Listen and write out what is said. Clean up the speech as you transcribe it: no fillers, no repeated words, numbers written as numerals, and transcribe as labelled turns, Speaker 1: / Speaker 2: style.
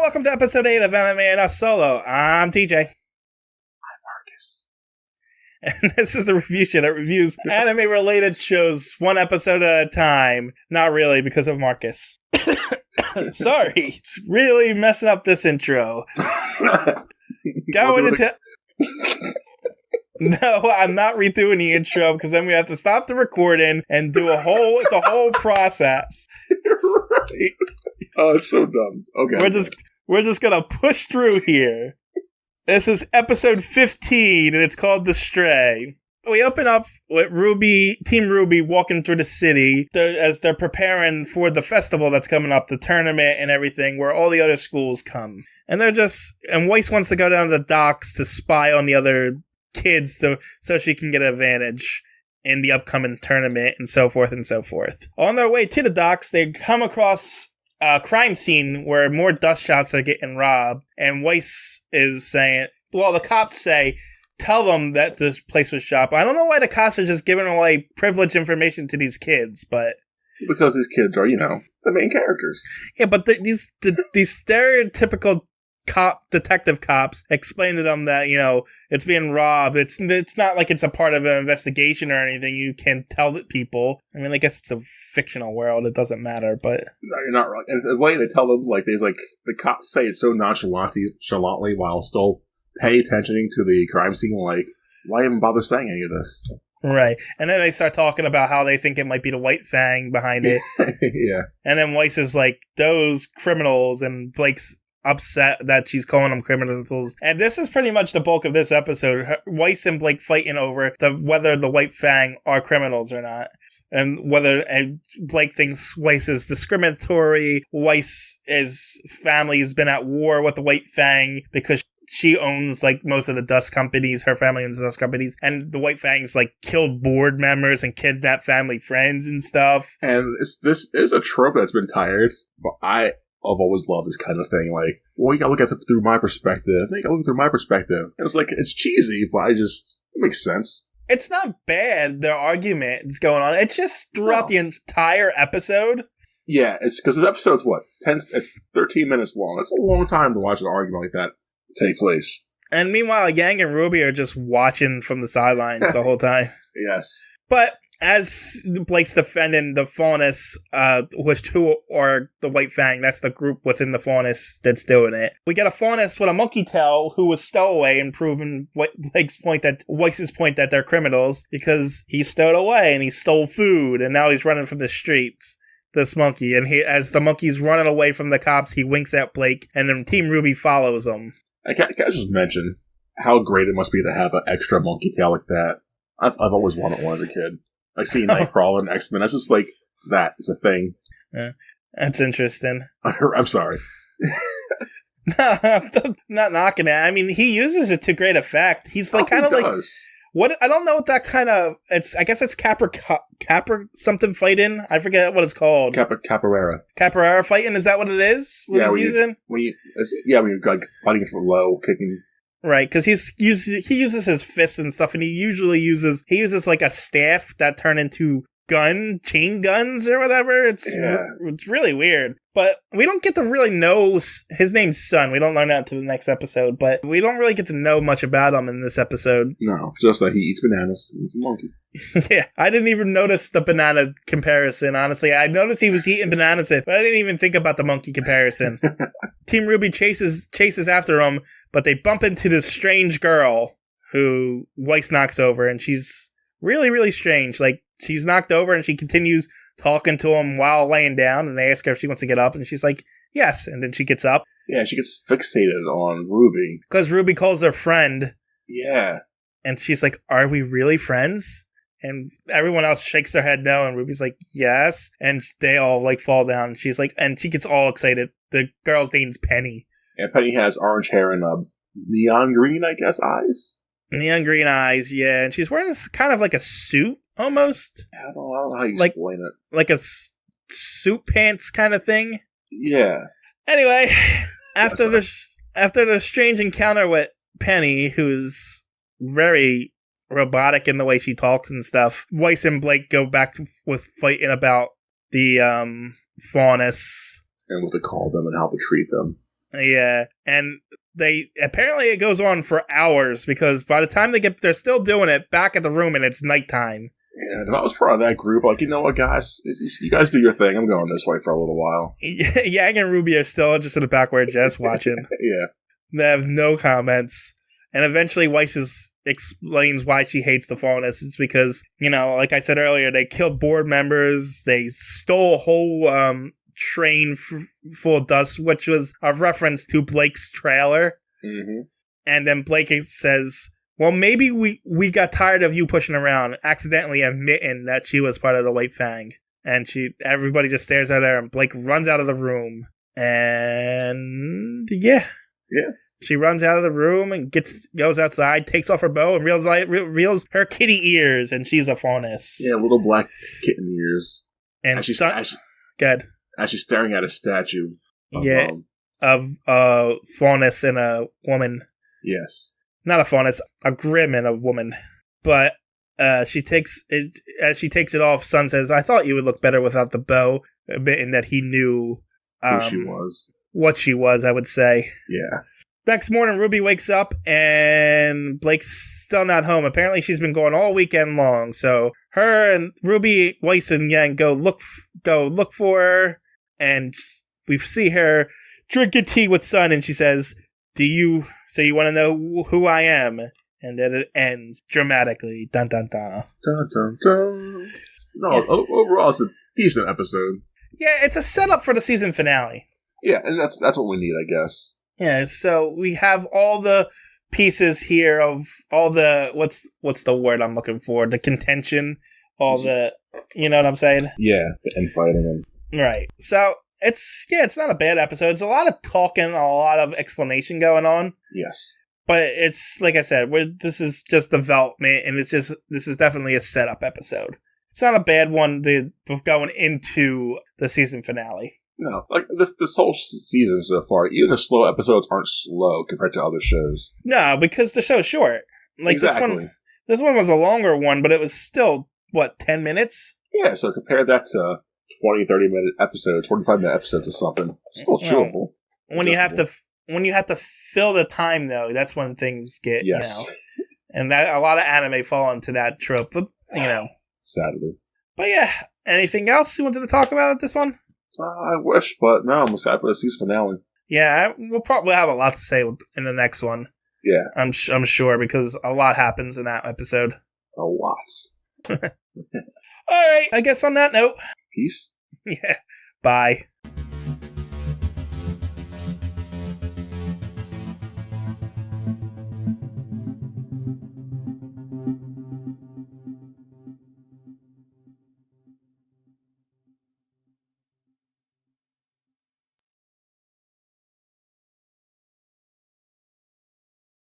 Speaker 1: welcome to episode 8 of Anime and Us Solo. I'm TJ.
Speaker 2: I'm Marcus.
Speaker 1: And this is the review show that reviews anime-related shows one episode at a time. Not really, because of Marcus. Sorry, it's really messing up this intro. Going into... No, I'm not redoing the intro because then we have to stop the recording and do it's a whole process.
Speaker 2: Right. Oh, it's so dumb. Okay.
Speaker 1: We're just gonna push through here. This is episode 15 and it's called The Stray. We open up with Team RWBY walking through the city as they're preparing for the festival that's coming up, the tournament and everything, where all the other schools come. And Weiss wants to go down to the docks to spy on the other kids so she can get an advantage in the upcoming tournament and so forth and so forth. On their way to the docks, they come across a crime scene where more dust shots are getting robbed, and Weiss is saying, well, the cops say, tell them that this place was shot. I don't know why the cops are just giving away privileged information to these kids, but...
Speaker 2: Because these kids are, the main characters.
Speaker 1: Yeah, but these stereotypical detective cops explain to them that, it's being robbed. It's not like it's a part of an investigation or anything. You can tell the people. I mean, I guess it's a fictional world. It doesn't matter, but...
Speaker 2: No, you're not wrong. And the way they tell them, the cops say it so nonchalantly while still pay attention to the crime scene, why even bother saying any of this?
Speaker 1: Right. And then they start talking about how they think it might be the White Fang behind it.
Speaker 2: Yeah.
Speaker 1: And then Weiss is like, those criminals, and Blake's upset that she's calling them criminals. And this is pretty much the bulk of this episode. Weiss and Blake fighting over whether the White Fang are criminals or not. And Blake thinks Weiss is discriminatory. Weiss's family has been at war with the White Fang because she owns most of the dust companies. Her family owns the dust companies. And the White Fangs killed board members and kidnapped family friends and stuff.
Speaker 2: And this is a trope that's been tired, but I've always loved this kind of thing. You gotta look at it through my perspective. You gotta look through my perspective. And it's cheesy, but it makes sense.
Speaker 1: It's not bad, their argument is going on. It's just throughout the entire episode. Yeah,
Speaker 2: it's because this episode's it's 13 minutes long. That's a long time to watch an argument like that take place.
Speaker 1: And meanwhile, Yang and RWBY are just watching from the sidelines the whole time.
Speaker 2: Yes.
Speaker 1: But as Blake's defending the Faunus, who are the White Fang, that's the group within the Faunus that's doing it. We get a Faunus with a monkey tail who was stowaway and proving Weiss's point that they're criminals because he stowed away and he stole food and now he's running from the streets. This monkey, and as the monkey's running away from the cops, he winks at Blake, and then Team RWBY follows him.
Speaker 2: I can't just mention how great it must be to have an extra monkey tail like that. I've always wanted one as a kid. Seeing Nightcrawler and X-Men. That's just that is a thing.
Speaker 1: That's interesting.
Speaker 2: I'm sorry.
Speaker 1: No, I'm not knocking it. I mean, he uses it to great effect. He's kind of what I don't know what that kind of. I guess it's Capra something fighting. I forget what it's called.
Speaker 2: Capoeira
Speaker 1: fighting. Is that what it is? What he's using?
Speaker 2: When you're fighting from low, kicking.
Speaker 1: Right, because he uses his fists and stuff, and he uses a staff that turn into chain guns or whatever. It's really weird. But we don't get to really know his name's Sun. We don't learn that until the next episode, but we don't really get to know much about him in this episode.
Speaker 2: No, just that he eats bananas and he's a monkey.
Speaker 1: Yeah, I didn't even notice the banana comparison, honestly. I noticed he was eating bananas, but I didn't even think about the monkey comparison. Team RWBY chases after him, but they bump into this strange girl who Weiss knocks over, and she's really, really strange. She's knocked over, and she continues talking to him while laying down, and they ask her if she wants to get up, and she's like, yes, and then she gets up.
Speaker 2: Yeah, she gets fixated on RWBY.
Speaker 1: Because RWBY calls her friend.
Speaker 2: Yeah.
Speaker 1: And she's like, are we really friends? And everyone else shakes their head no, and RWBY's like, yes. And they all fall down. She's like, and she gets all excited. The girl's name's Penny.
Speaker 2: Yeah, Penny has orange hair and neon green, I guess, eyes.
Speaker 1: Neon green eyes, yeah. And she's wearing kind of a suit, almost.
Speaker 2: I don't know how you explain it.
Speaker 1: Like a suit pants kind of thing.
Speaker 2: Yeah.
Speaker 1: Anyway, after the strange encounter with Penny, who's very robotic in the way she talks and stuff, Weiss and Blake go back with fighting about the Faunus.
Speaker 2: And what to call them and how to treat them.
Speaker 1: Yeah, and apparently it goes on for hours because by the time they're still doing it back at the room and it's nighttime.
Speaker 2: Yeah, if I was part of that group, like, you know what, guys? You guys do your thing. I'm going this way for a little while.
Speaker 1: Yang and Ruby are still just in the back where just watching.
Speaker 2: Yeah.
Speaker 1: They have no comments. And eventually Weiss explains why she hates the Faunus. It's because, like I said earlier, they killed board members. They stole a whole train full of dust, which was a reference to Blake's trailer.
Speaker 2: Mm-hmm. And
Speaker 1: then Blake says, well, maybe we got tired of you pushing around, accidentally admitting that she was part of the White Fang. And everybody just stares at her, and Blake runs out of the room. And yeah. She runs out of the room and goes outside, takes off her bow, and reveals her kitty ears, and she's a Faunus.
Speaker 2: Yeah, little black kitten ears.
Speaker 1: And good.
Speaker 2: As she's staring at a statue.
Speaker 1: Of a Faunus and a woman.
Speaker 2: Yes.
Speaker 1: Not a Faunus, a Grimm and a woman. But as she takes it off, Sun says, I thought you would look better without the bow, admitting that he knew
Speaker 2: who she was.
Speaker 1: What she was, I would say.
Speaker 2: Yeah.
Speaker 1: Next morning, Ruby wakes up, and Blake's still not home. Apparently, she's been gone all weekend long. So her and Ruby, Weiss, and Yang go look for her, and we see her drinking tea with Sun, and she says, you want to know who I am? And then it ends dramatically. Dun dun dun.
Speaker 2: Dun dun dun. No, overall, it's a decent episode.
Speaker 1: Yeah, it's a setup for the season finale.
Speaker 2: Yeah, and that's what we need, I guess.
Speaker 1: Yeah, so we have all the pieces here of all the what's the word I'm looking for? The contention, all the, you know what I'm saying?
Speaker 2: Yeah, and fighting and
Speaker 1: right. So it's not a bad episode. It's a lot of talking, a lot of explanation going on.
Speaker 2: Yes.
Speaker 1: But it's, like I said, this is just development, and this is definitely a setup episode. It's not a bad one going into the season finale.
Speaker 2: No, like this whole season so far, even the slow episodes aren't slow compared to other shows.
Speaker 1: No, because the show's short. Like
Speaker 2: exactly.
Speaker 1: This one was a longer one, but it was still, 10 minutes?
Speaker 2: Yeah, so compare that to 20, 30-minute episodes, 45-minute episodes or something. Still chewable.
Speaker 1: When you have to fill the time, though, that's when things get, and that a lot of anime fall into that trope, but,
Speaker 2: Sadly.
Speaker 1: But yeah, anything else you wanted to talk about at this one?
Speaker 2: I wish, but no, I'm excited for the season finale. Yeah,
Speaker 1: we'll probably have a lot to say in the next one.
Speaker 2: Yeah.
Speaker 1: I'm sure, because a lot happens in that episode.
Speaker 2: A lot.
Speaker 1: All right, I guess on that note.
Speaker 2: Peace.
Speaker 1: Yeah, bye.